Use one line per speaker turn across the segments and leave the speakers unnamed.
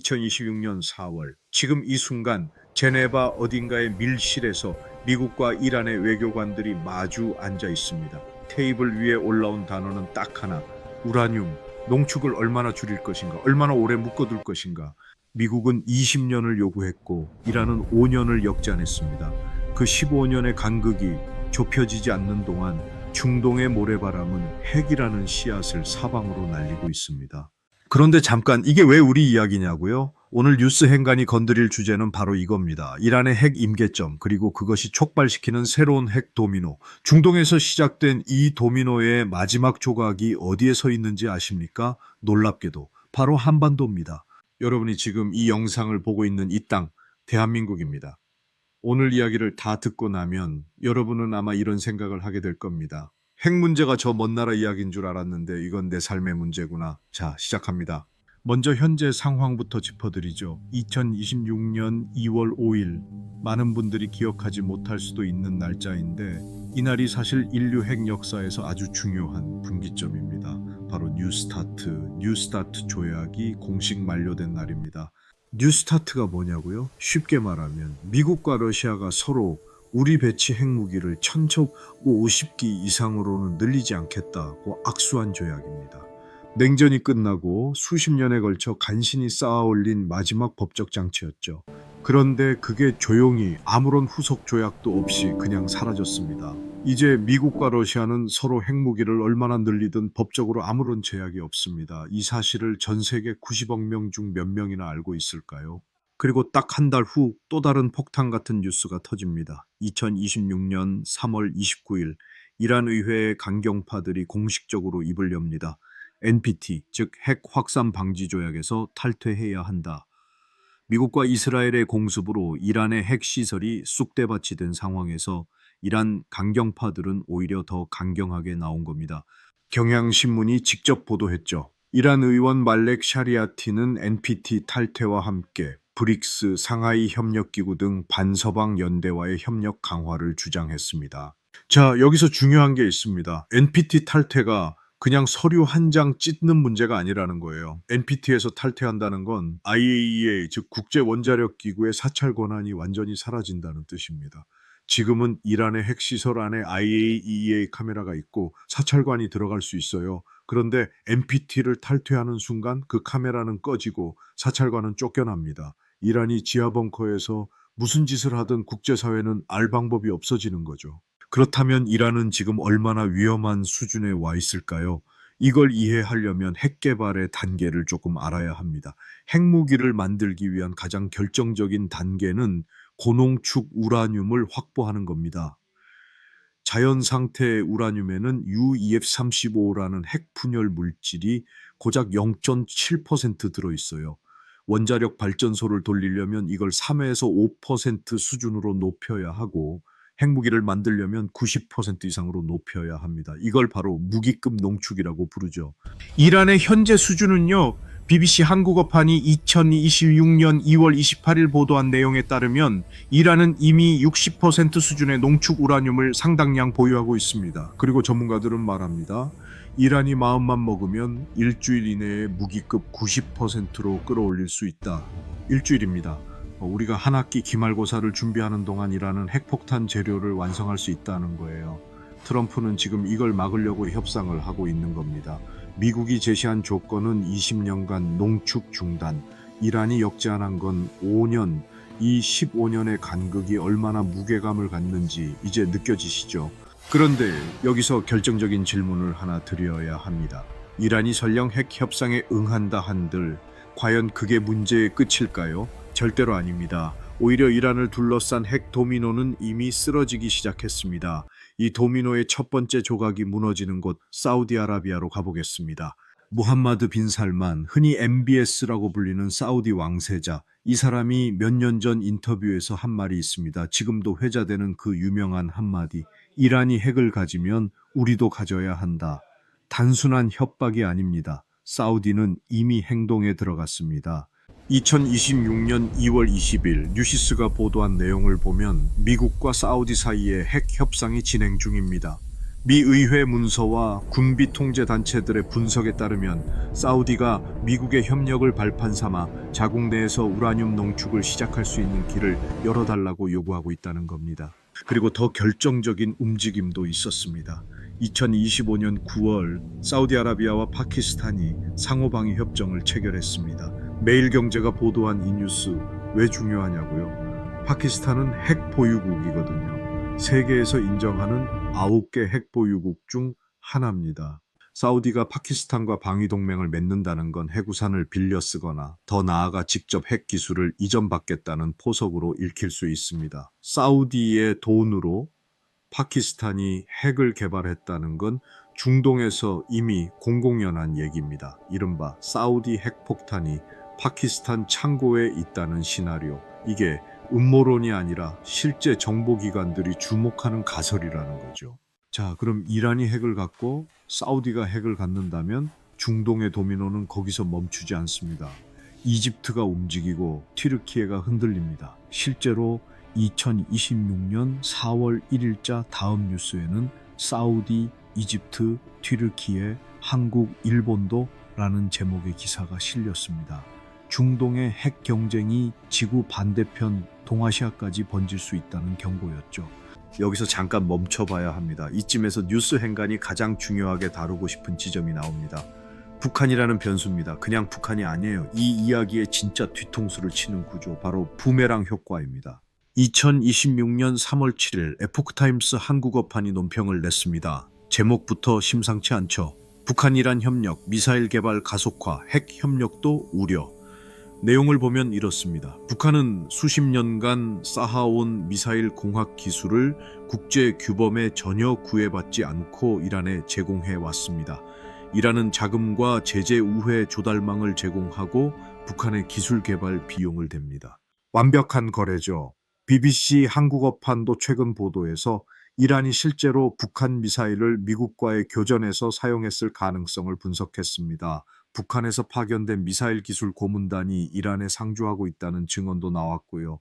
2026년 4월, 지금 이 순간 제네바 어딘가의 밀실에서 미국과 이란의 외교관들이 마주 앉아 있습니다. 테이블 위에 올라온 단어는 딱 하나, 우라늄. 농축을 얼마나 줄일 것인가, 얼마나 오래 묶어둘 것인가. 미국은 20년을 요구했고 이란은 5년을 역전했습니다. 그 15년의 간극이 좁혀지지 않는 동안 중동의 모래바람은 핵이라는 씨앗을 사방으로 날리고 있습니다. 그런데 잠깐, 이게 왜 우리 이야기냐고요? 오늘 뉴스 행간이 건드릴 주제는 바로 이겁니다. 이란의 핵 임계점, 그리고 그것이 촉발시키는 새로운 핵 도미노. 중동에서 시작된 이 도미노의 마지막 조각이 어디에 서 있는지 아십니까? 놀랍게도 바로 한반도입니다. 여러분이 지금 이 영상을 보고 있는 이 땅, 대한민국입니다. 오늘 이야기를 다 듣고 나면 여러분은 아마 이런 생각을 하게 될 겁니다. 핵 문제가 저 먼 나라 이야기인 줄 알았는데 이건 내 삶의 문제구나. 자, 시작합니다. 먼저 현재 상황부터 짚어드리죠. 2026년 2월 5일, 많은 분들이 기억하지 못할 수도 있는 날짜인데 이날이 사실 인류 핵 역사에서 아주 중요한 분기점입니다. 바로 뉴스타트 조약이 공식 만료된 날입니다. 뉴스타트가 뭐냐고요? 쉽게 말하면 미국과 러시아가 서로 우리 배치 핵무기를 1050기 이상으로는 늘리지 않겠다고 악수한 조약입니다. 냉전이 끝나고 수십 년에 걸쳐 간신히 쌓아올린 마지막 법적 장치였죠. 그런데 그게 조용히 아무런 후속 조약도 없이 그냥 사라졌습니다. 이제 미국과 러시아는 서로 핵무기를 얼마나 늘리든 법적으로 아무런 제약이 없습니다. 이 사실을 전 세계 90억 명 중 몇 명이나 알고 있을까요? 그리고 딱 한 달 후 또 다른 폭탄 같은 뉴스가 터집니다. 2026년 3월 29일 이란 의회의 강경파들이 공식적으로 입을 엽니다. NPT, 즉 핵 확산 방지 조약에서 탈퇴해야 한다. 미국과 이스라엘의 공습으로 이란의 핵시설이 쑥대밭이 된 상황에서 이란 강경파들은 오히려 더 강경하게 나온 겁니다. 경향신문이 직접 보도했죠. 이란 의원 말렉 샤리아티는 NPT 탈퇴와 함께 브릭스, 상하이 협력기구 등 반서방 연대와의 협력 강화를 주장했습니다. 자, 여기서 중요한 게 있습니다. NPT 탈퇴가 그냥 서류 한 장 찢는 문제가 아니라는 거예요. NPT에서 탈퇴한다는 건 IAEA, 즉 국제원자력기구의 사찰 권한이 완전히 사라진다는 뜻입니다. 지금은 이란의 핵시설 안에 IAEA 카메라가 있고 사찰관이 들어갈 수 있어요. 그런데 NPT를 탈퇴하는 순간 그 카메라는 꺼지고 사찰관은 쫓겨납니다. 이란이 지하벙커에서 무슨 짓을 하든 국제사회는 알 방법이 없어지는 거죠. 그렇다면 이란은 지금 얼마나 위험한 수준에 와 있을까요? 이걸 이해하려면 핵 개발의 단계를 조금 알아야 합니다. 핵무기를 만들기 위한 가장 결정적인 단계는 고농축 우라늄을 확보하는 겁니다. 자연 상태의 우라늄에는 U235라는 핵 분열 물질이 고작 0.7% 들어있어요. 원자력 발전소를 돌리려면 이걸 3에서 5% 수준으로 높여야 하고 핵무기를 만들려면 90% 이상으로 높여야 합니다. 이걸 바로 무기급 농축이라고 부르죠. 이란의 현재 수준은요, BBC 한국어판이 2026년 2월 28일 보도한 내용에 따르면 이란은 이미 60% 수준의 농축 우라늄을 상당량 보유하고 있습니다. 그리고 전문가들은 말합니다. 이란이 마음만 먹으면 일주일 이내에 무기급 90%로 끌어올릴 수 있다. 일주일입니다. 우리가 한 학기 기말고사를 준비하는 동안 이란은 핵폭탄 재료를 완성할 수 있다는 거예요. 트럼프는 지금 이걸 막으려고 협상을 하고 있는 겁니다. 미국이 제시한 조건은 20년간 농축 중단, 이란이 역제안한 건 5년, 이 15년의 간극이 얼마나 무게감을 갖는지 이제 느껴지시죠? 그런데 여기서 결정적인 질문을 하나 드려야 합니다. 이란이 설령 핵 협상에 응한다 한들 과연 그게 문제의 끝일까요? 절대로 아닙니다. 오히려 이란을 둘러싼 핵 도미노는 이미 쓰러지기 시작했습니다. 이 도미노의 첫 번째 조각이 무너지는 곳 사우디아라비아로 가보겠습니다. 무함마드 빈 살만, 흔히 MBS라고 불리는 사우디 왕세자, 이 사람이 몇 년 전 인터뷰에서 한 말이 있습니다. 지금도 회자되는 그 유명한 한마디, 이란이 핵을 가지면 우리도 가져야 한다. 단순한 협박이 아닙니다. 사우디는 이미 행동에 들어갔습니다. 2026년 2월 20일 뉴시스가 보도한 내용을 보면 미국과 사우디 사이에 핵 협상이 진행 중입니다. 미 의회 문서와 군비 통제 단체들의 분석에 따르면 사우디가 미국의 협력을 발판 삼아 자국 내에서 우라늄 농축을 시작할 수 있는 길을 열어달라고 요구하고 있다는 겁니다. 그리고 더 결정적인 움직임도 있었습니다. 2025년 9월 사우디아라비아와 파키스탄이 상호방위 협정을 체결했습니다. 매일경제가 보도한 이 뉴스 왜 중요하냐고요? 파키스탄은 핵 보유국이거든요. 세계에서 인정하는 9개 핵 보유국 중 하나입니다. 사우디가 파키스탄과 방위 동맹을 맺는다는 건 해구산을 빌려 쓰거나 더 나아가 직접 핵 기술을 이전받겠다는 포석으로 읽힐 수 있습니다. 사우디의 돈으로 파키스탄이 핵을 개발했다는 건 중동에서 이미 공공연한 얘기입니다. 이른바 사우디 핵폭탄이 파키스탄 창고에 있다는 시나리오. 이게 음모론이 아니라 실제 정보기관들이 주목하는 가설이라는 거죠. 자, 그럼 이란이 핵을 갖고 사우디가 핵을 갖는다면 중동의 도미노는 거기서 멈추지 않습니다. 이집트가 움직이고 튀르키예가 흔들립니다. 실제로 2026년 4월 1일자 다음 뉴스에는 사우디, 이집트, 튀르키예, 한국, 일본도 라는 제목의 기사가 실렸습니다. 중동의 핵 경쟁이 지구 반대편 동아시아까지 번질 수 있다는 경고였죠. 여기서 잠깐 멈춰봐야 합니다. 이쯤에서 뉴스 행간이 가장 중요하게 다루고 싶은 지점이 나옵니다. 북한이라는 변수입니다. 그냥 북한이 아니에요. 이 이야기의 진짜 뒤통수를 치는 구조, 바로 부메랑 효과입니다. 2026년 3월 7일 에포크타임스 한국어판이 논평을 냈습니다. 제목부터 심상치 않죠. 북한-이란 협력, 미사일 개발 가속화, 핵 협력도 우려. 내용을 보면 이렇습니다. 북한은 수십 년간 쌓아온 미사일 공학 기술을 국제 규범에 전혀 구애받지 않고 이란에 제공해 왔습니다. 이란은 자금과 제재 우회 조달망을 제공하고 북한의 기술 개발 비용을 댑니다. 완벽한 거래죠. BBC 한국어판도 최근 보도에서 이란이 실제로 북한 미사일을 미국과의 교전에서 사용했을 가능성을 분석했습니다. 북한에서 파견된 미사일 기술 고문단이 이란에 상주하고 있다는 증언도 나왔고요.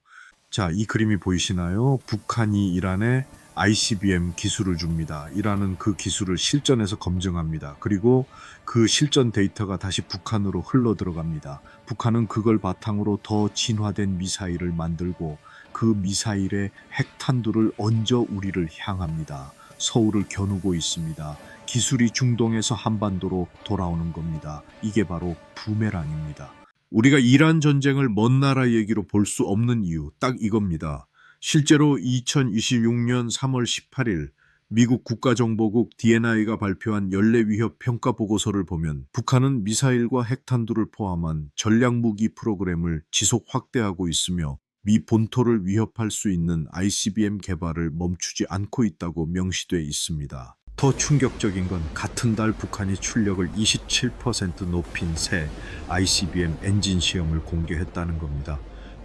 자, 이 그림이 보이시나요? 북한이 이란에 ICBM 기술을 줍니다. 이란은 그 기술을 실전에서 검증합니다. 그리고 그 실전 데이터가 다시 북한으로 흘러 들어갑니다. 북한은 그걸 바탕으로 더 진화된 미사일을 만들고 그 미사일에 핵탄두를 얹어 우리를 향합니다. 서울을 겨누고 있습니다. 기술이 중동에서 한반도로 돌아오는 겁니다. 이게 바로 부메랑입니다. 우리가 이란 전쟁을 먼 나라 얘기로 볼 수 없는 이유 딱 이겁니다. 실제로 2026년 3월 18일 미국 국가정보국 DNI가 발표한 연례 위협 평가 보고서를 보면 북한은 미사일과 핵탄두를 포함한 전략무기 프로그램을 지속 확대하고 있으며 미 본토를 위협할 수 있는 ICBM 개발을 멈추지 않고 있다고 명시돼 있습니다. 더 충격적인 건 같은 달 북한이 출력을 27% 높인 새 ICBM 엔진 시험을 공개했다는 겁니다.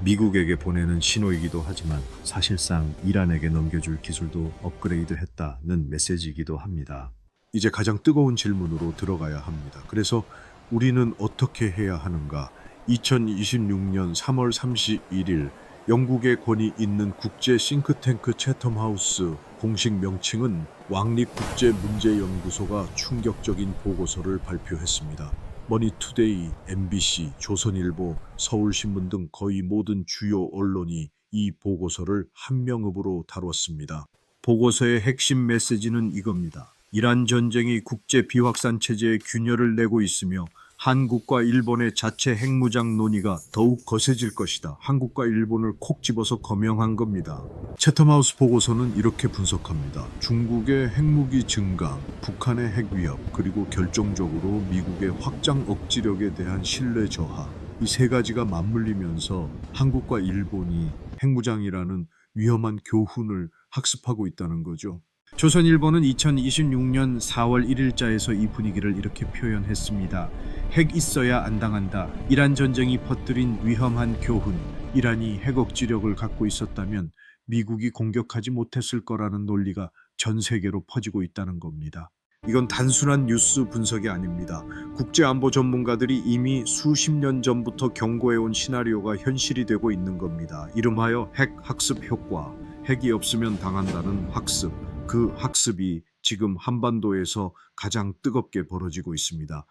미국에게 보내는 신호이기도 하지만 사실상 이란에게 넘겨줄 기술도 업그레이드했다는 메시지이기도 합니다. 이제 가장 뜨거운 질문으로 들어가야 합니다. 그래서 우리는 어떻게 해야 하는가? 2026년 3월 31일 영국의 권위 있는 국제 싱크탱크 채텀하우스 공식 명칭은 왕립국제문제연구소가 충격적인 보고서를 발표했습니다. 머니투데이, MBC, 조선일보, 서울신문 등 거의 모든 주요 언론이 이 보고서를 한명읍으로 다뤘습니다. 보고서의 핵심 메시지는 이겁니다. 이란 전쟁이 국제 비확산 체제에 균열을 내고 있으며 한국과 일본의 자체 핵무장 논의가 더욱 거세질 것이다. 한국과 일본을 콕 집어서 거명한 겁니다. 채텀하우스 보고서는 이렇게 분석합니다. 중국의 핵무기 증강, 북한의 핵 위협, 그리고 결정적으로 미국의 확장 억지력에 대한 신뢰 저하, 이 세 가지가 맞물리면서 한국과 일본이 핵무장이라는 위험한 교훈을 학습하고 있다는 거죠. 조선일보는 2026년 4월 1일자에서 이 분위기를 이렇게 표현했습니다. 핵 있어야 안 당한다. 이란 전쟁이 퍼뜨린 위험한 교훈. 이란이 핵 억지력을 갖고 있었다면 미국이 공격하지 못했을 거라는 논리가 전 세계로 퍼지고 있다는 겁니다. 이건 단순한 뉴스 분석이 아닙니다. 국제안보 전문가들이 이미 수십 년 전부터 경고해온 시나리오가 현실이 되고 있는 겁니다. 이름하여 핵 학습 효과. 핵이 없으면 당한다는 학습. 그 학습이 지금 한반도에서 가장 뜨겁게 벌어지고 있습니다.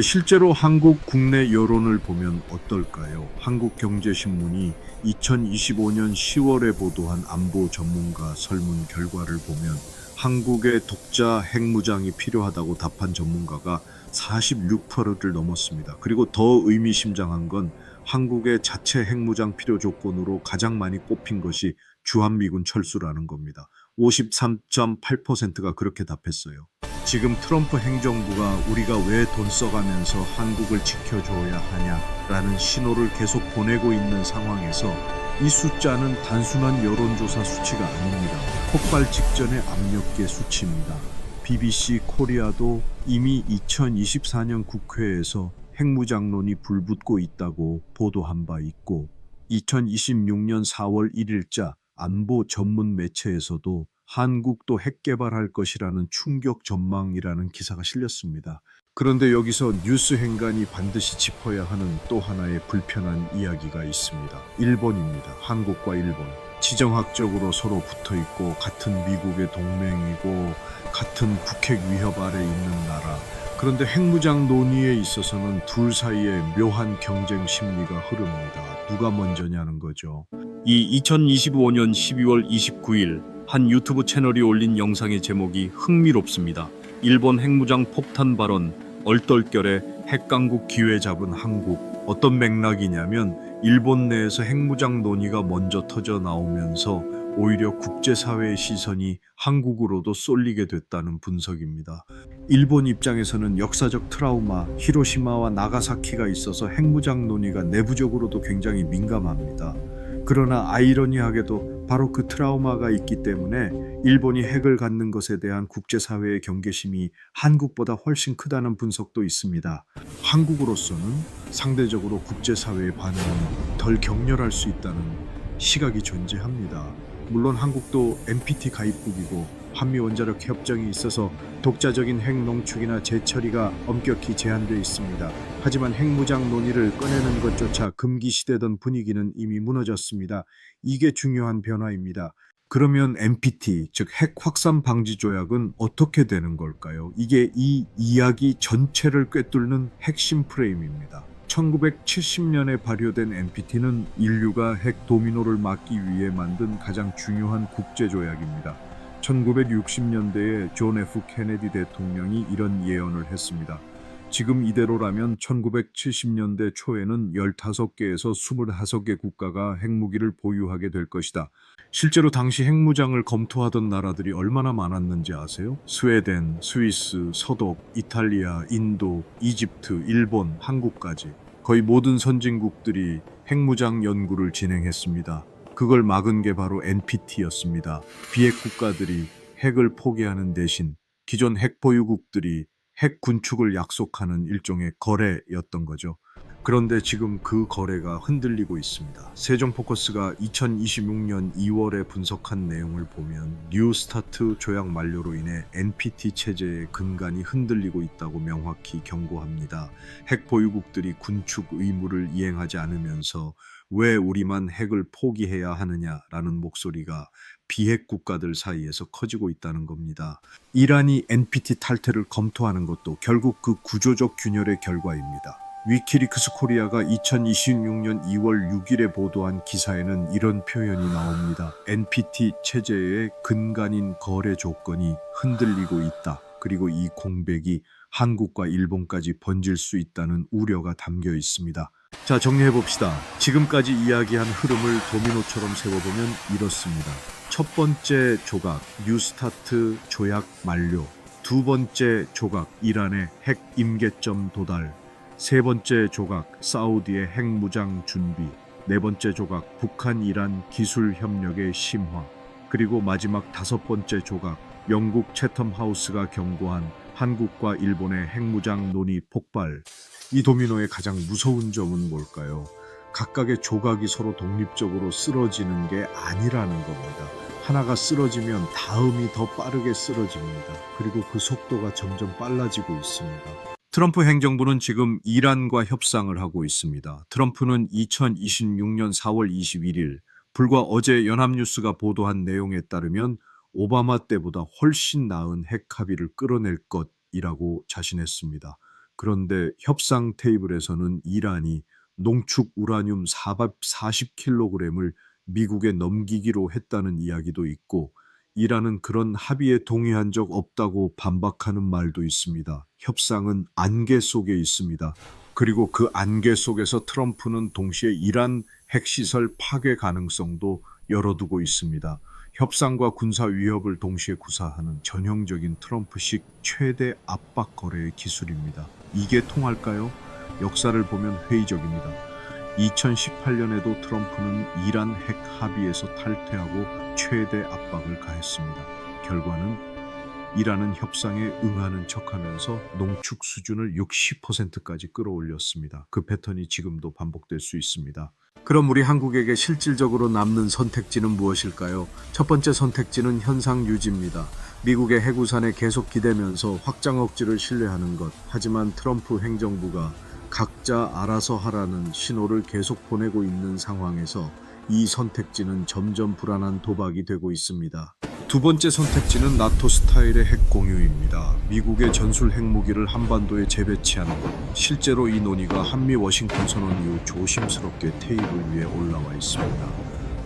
실제로 한국 국내 여론을 보면 어떨까요? 한국경제신문이 2025년 10월에 보도한 안보 전문가 설문 결과를 보면 한국의 독자 핵무장이 필요하다고 답한 전문가가 46%를 넘었습니다. 그리고 더 의미심장한 건 한국의 자체 핵무장 필요 조건으로 가장 많이 꼽힌 것이 주한미군 철수라는 겁니다. 53.8%가 그렇게 답했어요. 지금 트럼프 행정부가 우리가 왜 돈 써가면서 한국을 지켜줘야 하냐라는 신호를 계속 보내고 있는 상황에서 이 숫자는 단순한 여론조사 수치가 아닙니다. 폭발 직전의 압력계 수치입니다. BBC 코리아도 이미 2024년 국회에서 핵무장론이 불붙고 있다고 보도한 바 있고 2026년 4월 1일자 안보 전문 매체에서도 한국도 핵 개발할 것이라는 충격 전망이라는 기사가 실렸습니다. 그런데 여기서 뉴스 행간이 반드시 짚어야 하는 또 하나의 불편한 이야기가 있습니다. 일본입니다. 한국과 일본. 지정학적으로 서로 붙어 있고 같은 미국의 동맹이고 같은 북핵 위협 아래 있는 나라. 그런데 핵무장 논의에 있어서는 둘 사이에 묘한 경쟁 심리가 흐릅니다. 누가 먼저냐는 거죠.
이 2025년 12월 29일 한 유튜브 채널이 올린 영상의 제목이 흥미롭습니다. 일본 핵무장 폭탄 발언, 얼떨결에 핵강국 기회 잡은 한국. 어떤 맥락이냐면 일본 내에서 핵무장 논의가 먼저 터져 나오면서 오히려 국제사회의 시선이 한국으로도 쏠리게 됐다는 분석입니다.
일본 입장에서는 역사적 트라우마, 히로시마와 나가사키가 있어서 핵무장 논의가 내부적으로도 굉장히 민감합니다. 그러나 아이러니하게도 바로 그 트라우마가 있기 때문에 일본이 핵을 갖는 것에 대한 국제사회의 경계심이 한국보다 훨씬 크다는 분석도 있습니다. 한국으로서는 상대적으로 국제사회의 반응이 덜 격렬할 수 있다는 시각이 존재합니다. 물론 한국도 NPT 가입국이고 한미 원자력 협정이 있어서 독자적인 핵 농축이나 재처리가 엄격히 제한되어 있습니다. 하지만 핵무장 논의를 꺼내는 것조차 금기시되던 분위기는 이미 무너졌습니다. 이게 중요한 변화입니다. 그러면 NPT, 즉 핵 확산 방지 조약은 어떻게 되는 걸까요? 이게 이 이야기 전체를 꿰뚫는 핵심 프레임입니다. 1970년에 발효된 NPT는 인류가 핵 도미노를 막기 위해 만든 가장 중요한 국제조약입니다. 1960년대에 존 F 케네디 대통령이 이런 예언을 했습니다. 지금 이대로라면 1970년대 초에는 15개에서 25개 국가가 핵무기를 보유하게 될 것이다. 실제로 당시 핵무장을 검토하던 나라들이 얼마나 많았는지 아세요? 스웨덴, 스위스, 서독, 이탈리아, 인도, 이집트, 일본, 한국까지 거의 모든 선진국들이 핵무장 연구를 진행했습니다. 그걸 막은 게 바로 NPT였습니다. 비핵 국가들이 핵을 포기하는 대신 기존 핵 보유국들이 핵 군축을 약속하는 일종의 거래였던 거죠. 그런데 지금 그 거래가 흔들리고 있습니다. 세종포커스가 2026년 2월에 분석한 내용을 보면 뉴스타트 조약 만료로 인해 NPT 체제의 근간이 흔들리고 있다고 명확히 경고합니다. 핵 보유국들이 군축 의무를 이행하지 않으면서 왜 우리만 핵을 포기해야 하느냐라는 목소리가 비핵 국가들 사이에서 커지고 있다는 겁니다. 이란이 NPT 탈퇴를 검토하는 것도 결국 그 구조적 균열의 결과입니다. 위키리크스 코리아가 2026년 2월 6일에 보도한 기사에는 이런 표현이 나옵니다. NPT 체제의 근간인 거래 조건이 흔들리고 있다. 그리고 이 공백이 한국과 일본까지 번질 수 있다는 우려가 담겨 있습니다. 자, 정리해봅시다. 지금까지 이야기한 흐름을 도미노처럼 세워보면 이렇습니다. 첫 번째 조각, 뉴스타트 조약 만료. 두 번째 조각, 이란의 핵 임계점 도달. 세 번째 조각, 사우디의 핵무장 준비. 네 번째 조각, 북한 이란 기술 협력의 심화. 그리고 마지막 다섯 번째 조각, 영국 채텀 하우스가 경고한 한국과 일본의 핵무장 논의 폭발. 이 도미노의 가장 무서운 점은 뭘까요? 각각의 조각이 서로 독립적으로 쓰러지는 게 아니라는 겁니다. 하나가 쓰러지면 다음이 더 빠르게 쓰러집니다. 그리고 그 속도가 점점 빨라지고 있습니다. 트럼프 행정부는 지금 이란과 협상을 하고 있습니다. 트럼프는 2026년 4월 21일 불과 어제 연합뉴스가 보도한 내용에 따르면 오바마 때보다 훨씬 나은 핵 합의를 끌어낼 것이라고 자신했습니다. 그런데 협상 테이블에서는 이란이 농축 우라늄 440kg을 미국에 넘기기로 했다는 이야기도 있고, 이란은 그런 합의에 동의한 적 없다고 반박하는 말도 있습니다. 협상은 안개 속에 있습니다. 그리고 그 안개 속에서 트럼프는 동시에 이란 핵시설 파괴 가능성도 열어두고 있습니다. 협상과 군사 위협을 동시에 구사하는 전형적인 트럼프식 최대 압박 거래의 기술입니다. 이게 통할까요? 역사를 보면 회의적입니다. 2018년에도 트럼프는 이란 핵 합의에서 탈퇴하고 최대 압박을 가했습니다. 결과는 이란은 협상에 응하는 척하면서 농축 수준을 60%까지 끌어올렸습니다. 그 패턴이 지금도 반복될 수 있습니다. 그럼 우리 한국에게 실질적으로 남는 선택지는 무엇일까요? 첫 번째 선택지는 현상 유지입니다. 미국의 해구산에 계속 기대면서 확장 억지를 신뢰하는 것. 하지만 트럼프 행정부가 각자 알아서 하라는 신호를 계속 보내고 있는 상황에서 이 선택지는 점점 불안한 도박이 되고 있습니다. 두 번째 선택지는 나토 스타일의 핵 공유입니다. 미국의 전술 핵무기를 한반도에 재배치하는 것. 실제로 이 논의가 한미 워싱턴 선언 이후 조심스럽게 테이블 위에 올라와 있습니다.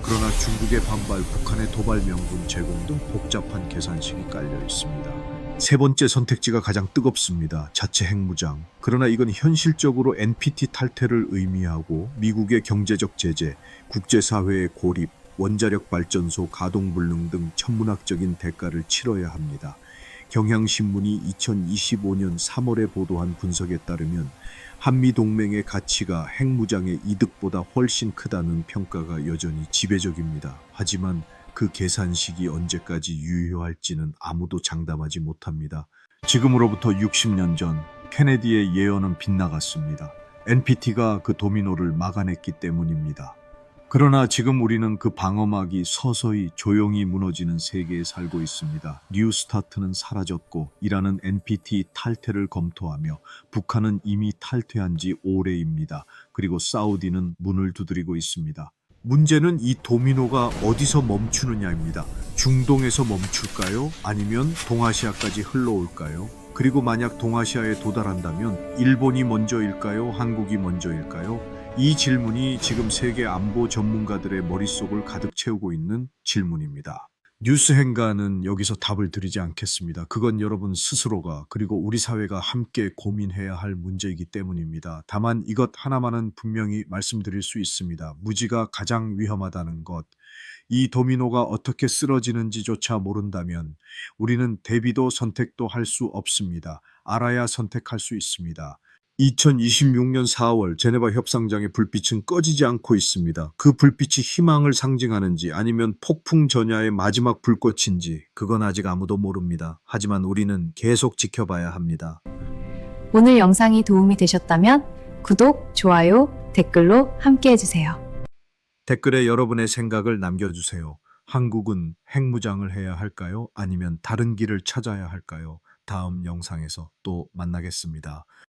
그러나 중국의 반발, 북한의 도발 명분 제공 등 복잡한 계산식이 깔려 있습니다. 세 번째 선택지가 가장 뜨겁습니다. 자체 핵무장. 그러나 이건 현실적으로 NPT 탈퇴를 의미하고 미국의 경제적 제재, 국제사회의 고립, 원자력 발전소 가동 불능 등 천문학적인 대가를 치러야 합니다. 경향신문이 2025년 3월에 보도한 분석에 따르면 한미동맹의 가치가 핵무장의 이득보다 훨씬 크다는 평가가 여전히 지배적입니다. 하지만 그 계산식이 언제까지 유효할지는 아무도 장담하지 못합니다. 지금으로부터 60년 전 케네디의 예언은 빗나갔습니다. NPT가 그 도미노를 막아냈기 때문입니다. 그러나 지금 우리는 그 방어막이 서서히 조용히 무너지는 세계에 살고 있습니다. 뉴스타트는 사라졌고 이란은 NPT 탈퇴를 검토하며 북한은 이미 탈퇴한 지 오래입니다. 그리고 사우디는 문을 두드리고 있습니다. 문제는 이 도미노가 어디서 멈추느냐입니다. 중동에서 멈출까요? 아니면 동아시아까지 흘러올까요? 그리고 만약 동아시아에 도달한다면 일본이 먼저일까요? 한국이 먼저일까요? 이 질문이 지금 세계 안보 전문가들의 머릿속을 가득 채우고 있는 질문입니다. 뉴스 행가는 여기서 답을 드리지 않겠습니다. 그건 여러분 스스로가 그리고 우리 사회가 함께 고민해야 할 문제이기 때문입니다. 다만 이것 하나만은 분명히 말씀드릴 수 있습니다. 무지가 가장 위험하다는 것. 이 도미노가 어떻게 쓰러지는지조차 모른다면 우리는 대비도 선택도 할 수 없습니다. 알아야 선택할 수 있습니다. 2026년 4월 제네바 협상장의 불빛은 꺼지지 않고 있습니다. 그 불빛이 희망을 상징하는지 아니면 폭풍 전야의 마지막 불꽃인지 그건 아직 아무도 모릅니다. 하지만 우리는 계속 지켜봐야 합니다.
오늘 영상이 도움이 되셨다면 구독, 좋아요, 댓글로 함께 해주세요.
댓글에 여러분의 생각을 남겨주세요. 한국은 핵무장을 해야 할까요? 아니면 다른 길을 찾아야 할까요? 다음 영상에서 또 만나겠습니다.